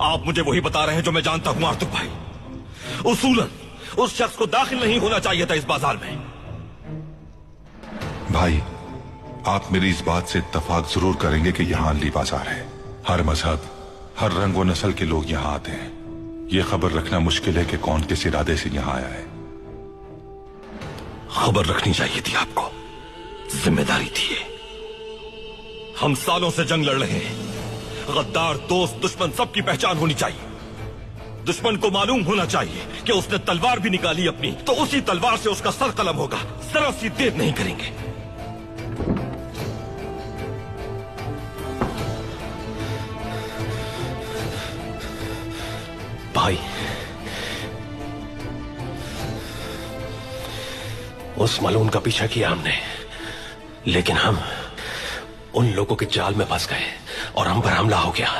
आप मुझे वही बता रहे हैं जो मैं जानता हूं आर्तुक भाई। उसूलन उस शख्स को दाखिल नहीं होना चाहिए था इस बाजार में। भाई, आप मेरी इस बात से इत्तेफाक जरूर करेंगे कि यहाँ अली बाजार है। हर मजहब, हर रंग व नस्ल के लोग यहाँ आते हैं। ये खबर रखना मुश्किल है कि कौन किस इरादे से यहाँ आया है। खबर रखनी चाहिए थी आपको, जिम्मेदारी थी ये। हम सालों से जंग लड़ रहे हैं। गद्दार दोस्त दुश्मन सबकी पहचान होनी चाहिए। दुश्मन को मालूम होना चाहिए कि उसने तलवार भी निकाली अपनी, तो उसी तलवार से उसका सर कलम होगा। जरा सी देर नहीं करेंगे। भाई, उस मलून का पीछा किया हमने, लेकिन हम उन लोगों के जाल में फंस गए और हम पर हमला हो गया।